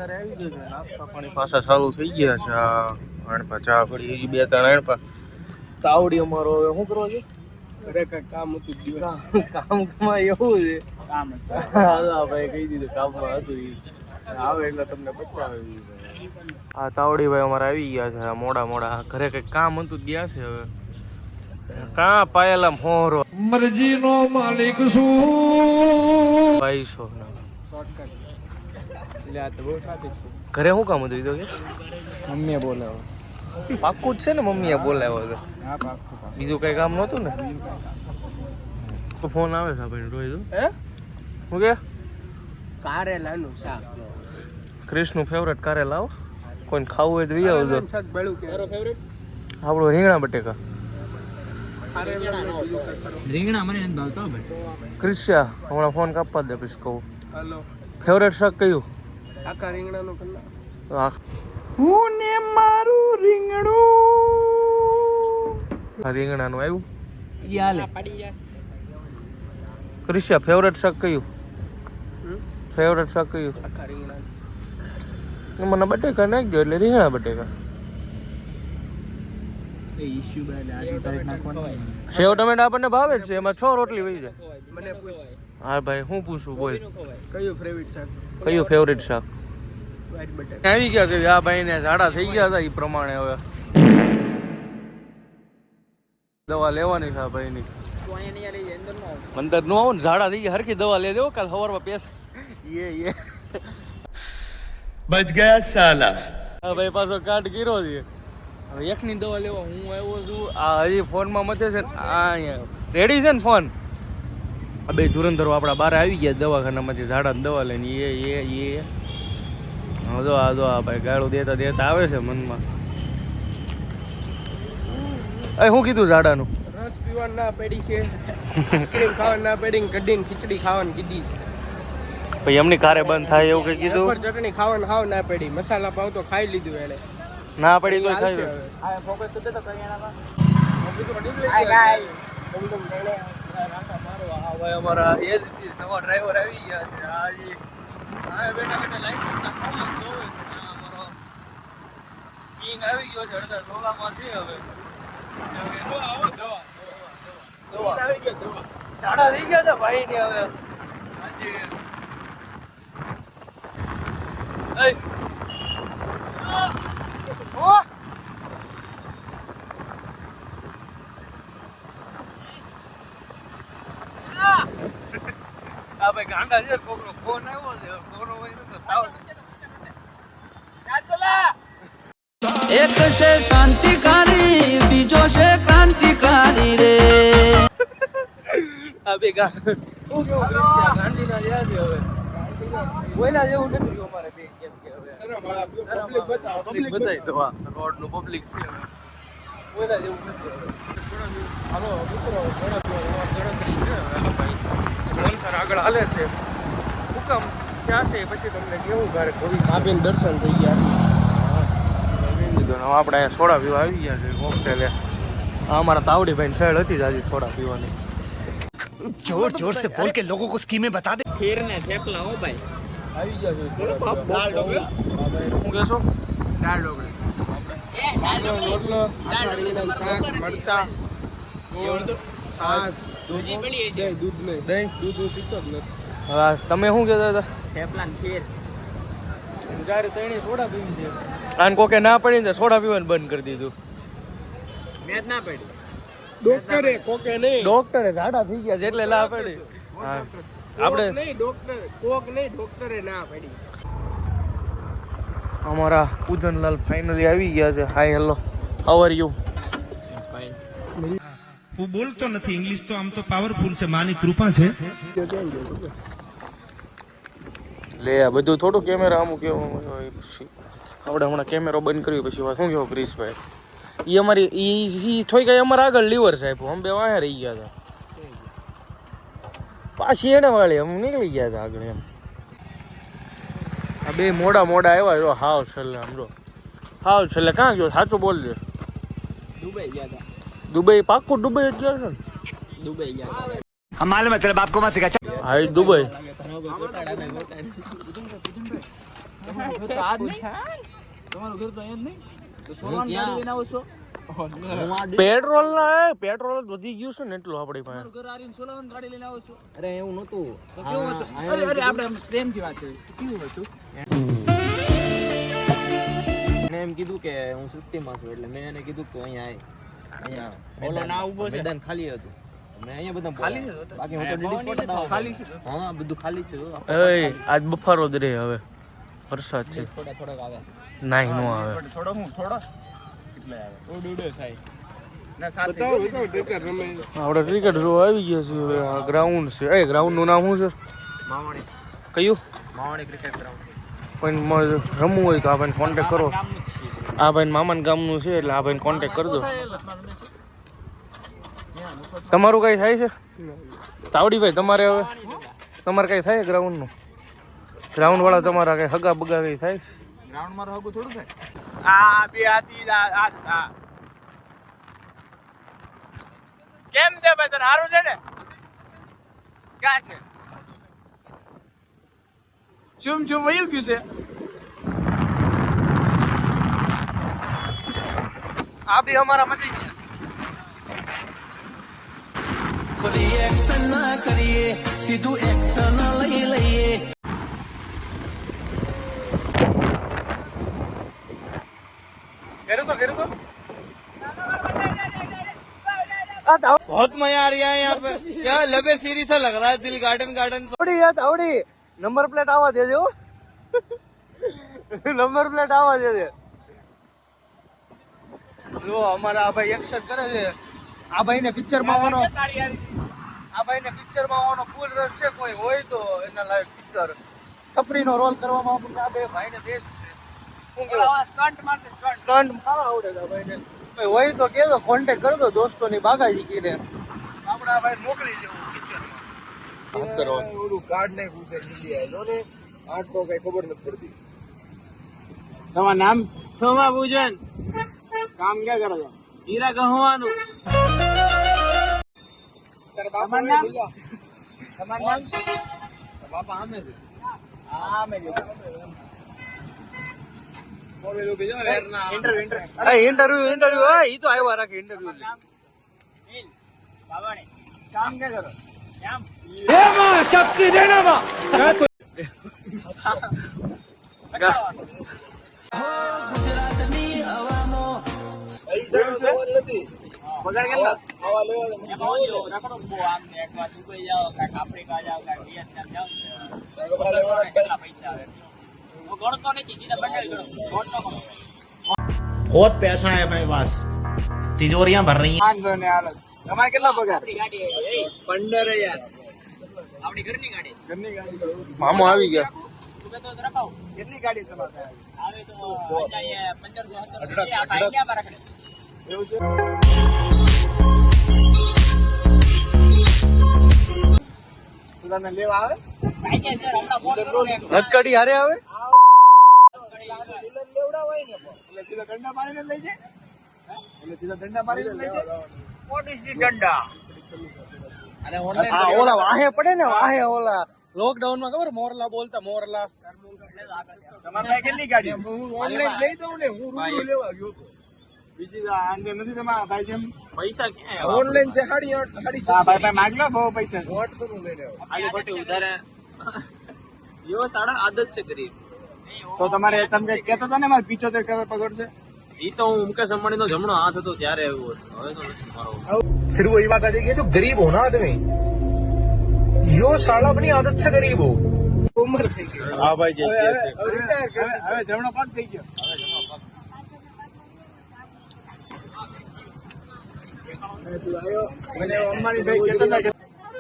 અત્યારે આવી ગયું છે નાસ્તા પાણી પાછા ચાલુ થઈ ગયા છે. આ અણપા ચા પડી હજી 2-3 અણપા. તાવડી અમારો હવે શું કરવો છે? અરે કઈ કામ હતું કામમાં એવું છે કામ હા ભાઈ કહી દીધું કામમાં હતું આવે એટલે તમને બતાવી. આ તાવડી ભાઈ અમારે આવી ગયા છે મોડા ઘરે કઈ કામ હતું ગયા છે. હવે કા પાયેલા મોરો મરજી નો માલિક શું 2200 શોર્ટકટ એટલે આ તો બહુ ટ્રાફિક છે. ઘરે શું કામ હતું કીધું કે મમ્મીએ બોલાવ્યો. પાક્કું જ છે ને મમ્મીએ બોલાવ્યો હતો? હા પાક્કું. બીજું કઈ કામ નહોતું ને? ફોન આવે છે ભાઈ રોજ હે હું કે કારેલાનું શાક ક્રિશનું ફેવરેટ કારેલા. કોઈને ખાવું હોય તો વી આવજો. શાક બેળું કે તારો ફેવરેટ આપણો રીંગણા બટેકા. રીંગણા મને નથી ભાવતા ભાઈ. ક્રિશિયા હમણાં ફોન કાપવા દે પછી કહું. હેલો ફેવરેટ શાક કયું? આખા રીંગણાનું કલ્લા. હું ને મારું રીંગણું. આ રીંગણાનું આવ્યું ઈ હાલે પડી જશે. ક્રિશિયા ફેવરેટ શાક કયું? ફેવરેટ શાક કયું? આખા રીંગણાનું. મને બટેકા નાખજો એટલે રીંગણા બટેકા. સેવ ટમેટા આપણને ભાવે જ છે એમાં 6 રોટલી વહી જાય. મને પૂછ. હા ભાઈ હું પૂછું બોલ. કયું ફેવરેટ શાક? કયું ફેવરેટ શાક? આવી ગયા છે આ ભાઈ ને ઝાડા થઈ ગયા હતા એ પ્રમાણે હવે દવા લેવાની છે આ ભાઈ ની. અંદર નું આવો ને ઝાડા થઈ ગયા હરખી દવા લે દેવો કાલ સવારમાં પૈસા ये બચ ગયા સાલા. હા ભાઈ પાછો કાટ ગીરો છે. હવે એકની દવા લેવા હું આવ્યો છું. આ હજી ફોનમાં મથે છે આ રેડી છે ને ફોન. આ બે ધુરંધરો આપણા બહાર આવી ગયા દવાખાનામાંથી ઝાડા દવા લઈને. એ જો આ ભાઈ ગાળું દેતા આવે છે મનમાં. શું કીધું ઝાડાનું? રસ પીવાનું ના પડી છે, આઈસ્ક્રીમ ખાવાનું ના પડી, કઢીને ખીચડી ખાવાની કીધી. ભાઈ એમની કારે બંધ થાય એવું કઈ કીધું? ચટણી ખાવાનું ખાવ ના પડી, મસાલા પાવ તો ખાઈ લીધું એને. ના પડી તો ખાઈ. આ ફોકસ કરી દેતો કરિયાણામાં. હાય ગાઈસ એકદમ રેડે મારો. આ ભાઈ અમારા એજ નવા ડ્રાઈવર આવી ગયા છે. આજી આ બેટા લાઇસન્સ ના ફોર્મ જોવે છે. અમારો કિંગ આવી ગયો છે અડધા ટોલામાં છે. હવે આવો દવા આવી ગયા. દવા ઝાડા થઈ ગયા હતા ભાઈ ને. હવે આજે ભાઈ ગાંડા છે. કોકનો ફોન આવ્યો છે. કોનો હોય તો તાવ. એક છે શાંતિકારી, બીજો છે ક્રાંતિકારી રે. આ બે ગાંડીના રહ્યા છે. હવે કોઈના જેવું નથી અમારે બે. કેમ કે હવે પબ્લિક બતાવી દો. આ રોડ નું પબ્લિક છે. કોઈના જેવું નથી. હાલો મિત્રો ગણતરી છે. સ્પોન્સર આગળ હાલે છે. હુકમ ક્યાં છે પછી તમને કેવું ઘરે કોઈ આપીને દર્શન થઈ ગયા. આપણે અહીંયા સોડા પીવા આવી ગયા છે કોકટેલે. અમારા તાવડી ભાઈ સાઈડ હતી જ આજે સોડા પીવાની. જોર જોર સે બોલ કે લોગો કો સ્કીમે બતા દે. ફેર ને થેપલા હો ભાઈ આવી ગયા છે. દાલ ઢોકળા શું કહેશો? દાલ ઢોકળા દાલ ઢોકળા આખા રીંગણાનું શાક, મરચા, ગોળ, છાશ, દૂધ પડી છે. દૂધ નહીં, દૂધ પીતો જ નથી. હા તમે શું કહેતા હતા? થેપલા ને ખીર. જ્યારે તણી સોડા પીવી છે. આને કોકે ના પડી ને સોડા પીવાનું બંધ કરી દીધું. મેં જ ના પડી. ડોક્ટરે કોકે નહીં. ડોક્ટરે ઝાડા થઈ ગયા છે એટલે ના પડી. હા આપણે નહીં ડોક્ટર કોક નહીં ડોક્ટરે ના પડી. અમારા પૂજનલાલ ફાઇનલી આવી ગયા છે. Hi hello how are you? Fine. હું બોલતો નથી ઇંગ્લિશ તો આમ તો પાવરફુલ છે. માની કૃપા છે. લે આ બધું થોડું કેમેરા અમુક કેવું પછી આપણે હમણાં કેમેરો બંધ કર્યો પછી શું કેવો ક્રિશભાઈ? એ અમારી એ થોઈ કઈ અમારા આગળ લીવર સાહેબ અમે બે વાયા રહી ગયા હતા. પાછી એને વાળી અમે નીકળી ગયા હતા આગળ એમ. આ બે મોડા આવ્યા જો હાવ છેલ્લે આમ જો હાવ છેલ્લે ક્યાં ગયો? સાચું બોલજે. દુબઈ ગયા હતા. દુબઈ પાક્કું દુબઈ જ ગયો છે ને? દુબઈ ગયા હતા. હમારે મતલબ આપકો મત સિખા. હા દુબઈ પેટ્રોલ ના પેટ્રોલ વધી ગયું છે ને એટલું આપણી પાસે. અરે એવું નતું. એને એમ કીધું કે હું સૃષ્ટિમાં છું એટલે મેં એને કીધું કે અહીંયા ઓલો ના ઉભો છે મેદાન ખાલી હતું. મેં અહીંયા બધા ખાલી છે બાકી હું તો ડીડી સ્પોટ ખાલી છે. હા બધું ખાલી છે. એ આજ બફારો જ રહે હવે વરસાદ છે. થોડાક આવે નાઈ નો આવે થોડો કેટલે આવે ઓડુડે થાય ના સાથે આપણે ક્રિકેટ જોવા આવી ગયા છીએ. હવે આ ગ્રાઉન્ડ છે. એ ગ્રાઉન્ડ નું નામ શું છે? માવણી કયું? Mavani cricket ground. પણ રમવું હોય તો આ ભાઈને કોન્ટેક કરો. આ ભાઈ મામાના ગામનું છે એટલે આ ભાઈને કોન્ટેક કરજો. તમારું કઈ થાય છે તાવડીભાઈ? તમારે હવે તમારે કઈ થાય ગ્રાઉન્ડનું? ગ્રાઉન્ડ વાળા તમારા કઈ હગા બગા કઈ થાય? ગ્રાઉન્ડ મારું હગું થોડું થાય. આ બે આ ચીજ આ કેમ છે ભાઈ? તને સારું છે ને? ક્યાં છે? ચૂમ વયું ગયું છે. આ બી અમારા મતી ગયા. રિએક્શન ના કરીએ સીધું એક્શન લઈ લઈએ. करो तो बहुत मजा आ रहा है यहाँ पे. क्या लबे सीरी सा लग रहा है दिल. गार्डन थोड़ी यार थोड़ी नंबर प्लेट आवा दे दो. नंबर प्लेट आवा दे दे. જો અમારા આ ભાઈ એક્શન કરે છે. આ ભાઈને પિક્ચર માં આવવાનો ફૂલ રસ છે. કોઈ હોય તો એના લાયક પિક્ચર છપરીનો રોલ કરવામાં આપણને આ બે ભાઈને બેસ્ટ છે. શું કેવું? સ્ટન્ટ મારા આવડે છે ભાઈને. કોઈ હોય તો કેજો, કોન્ટેક્ટ કરજો દોસ્તોની બાગાજી કીને આપણે આ ભાઈ મોકલી દેવું પિક્ચરમાં. ઓલું કાર્ડ ને ઘૂસે દીધી આલો ને આઠ તો કઈ ખબર નથી પડતી. તમારું નામ સોમા પૂજન. કામ ક્યાં કરો છો? હીરા ગહવાનું. તમારું નામ? તમારું નામ છે? બાપા આમે છે. ઇન્ટરવ્યુ ઈ તો આવ્યા રાખે ઇન્ટરવ્યુ. કામ ક્યાં કરો? ગુજરાતની હવામાં પૈસા સવાલ નથી. પગાર કેટલો? રખડો બહુ આમ ને એકવાર દુબઈ જાઓ કાંઈક આફ્રિકા જાઓ કાંઈક વિયેતનામ જાઓ કેટલા પૈસા આવે હું ગણતો નથી. સીધા બંડલ ગણો. बहुत पैसा है अपने पास, तिजोरियां भर रही हैं. વાંધો ને હાલો. તમારે કેટલા પગાર? આપણી ગાડી 15,000. આપણી ઘરની ગાડી. ઘરની ગાડી. મામો આવી ગયા. તું કહેતો તો રખાવ કેટલી ગાડી તમારે? આવે તો અહીંયા 1500 આ ભાઈ ક્યાં રખડે એવું છે? તમને લેવા આવે? ભાઈ કે સર હમણાં ફોન કરો ને નટકડી હારે આવે. એટલે સીધા દંડા મારીને લઈ જાય. વોટ ઇઝ ધી ડંડા અને ઓનલાઈન હા ઓલા વાહે પડે ને વાહે ઓલા લોકડાઉન માં ખબર મોરલા બોલતા મોરલા. તમારે પાસે કેટલી ગાડી? ઓનલાઈન લઈ દઉં ને હું રૂબરૂ લેવા ગયો તો બીજી આંજે નથી તમારા ભાઈ જેમ? પૈસા ક્યાં ઓનલાઈન છે 8.5 હા ભાઈ ભાઈ માગલો બહુ પૈસા છે. 800 નું લઈને આવ્યો. આજે બટે ઉધારે યો સાડા આદત છે ગરીબ. તો તમારે તમે કઈ કહેતા હતા ને મારે 75 કરોડ પગાર છે. ઈ તો હું મુકેશ અંબાણી નો જમણો હાથ હતો ત્યારે એવું હતું. હવે તો નથી મારો. फिर वही बात आ जाएगी, जो गरीब हो ना आदमी, यो साला अपनी आदत से गरीब हो. ઉંમર થઈ ગઈ. હા ભાઈ જે હવે જમણો પગ થઈ ગયો.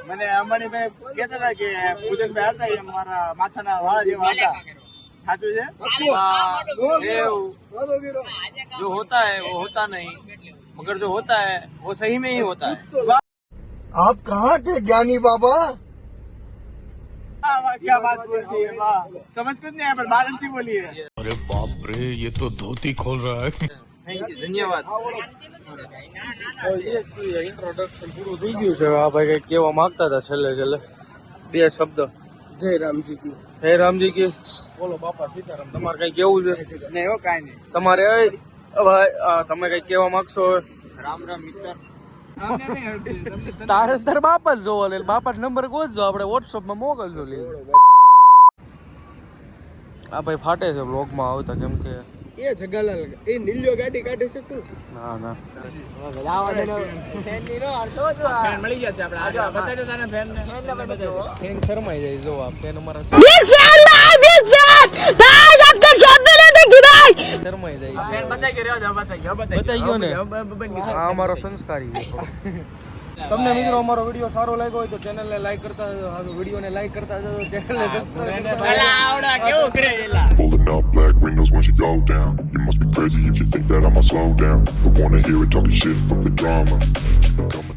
મને અંબાણીભાઈ કહેતા હતા કે પૂજનભાઈ હતા એ અમારા માથાના વાળ જેવા હતા. સાચું છે? जो होता है वो होता नहीं, मगर जो होता है वो सही में ही होता है. આપ કહા કે જ્ઞાની બાબા वाह, वाह, क्या बात बोलती है वाह. समझ कुछ नहीं है पर बात अच्छी बोली है. अरे बाप रे, ये तो धोती खोल रहा है. थैंक यू, धन्यवाद. ઇન્ટ્રોડક્શન પૂરું થઈ ગયું છે. આ ભાઈ કઈ કેવા માંગતા હતા છેલ્લે બે શબ્દ. जय राम जी की. હે રામજી કી બોલો બાપા સીતારામ, તમારે કઈ કેવું છે? નહીં હો કાંઈ નહીં. તમારે તમે કઈ કેવા માંગશો? રામ રામ મિત્ર. તારે તાર બાપા જ જોવો લે, બાપા નંબર ગોતજો, આપણે વોટ્સઅપ માં મોકલજો લે. આ ભાઈ ફાટે છે બ્લોગ માં આવતા, કેમ કે એ જગાલાલ એ નીલ્યો ગાડી કાઢે છે તું. ના ના ફેન મળી જશે આપણે. આજે બતાવી દો તને ફેન ને. ફેન શરમાઈ જાય. જો આ ફેન અમારા શરમાઈ જાય. ફેન બતાવી ગયો રહ્યો, બતાવી ગયો બતાઈ ગયો ને, આ અમારો સંસ્કારી છે. તમને મિત્રો અમારો વિડીયો સારો લાગ્યો હોય તો ચેનલને લાઈક કરતા, વિડીયોને લાઈક કરતા જજો, ચેનલને સબસ્ક્રાઇબ કરતા. આવડા કેવું કરે એલા. Pulling up black windows once you go down. You must be crazy if you think that I'ma slow down. I wanna hear it talking shit, fuck the drama. Keep it coming.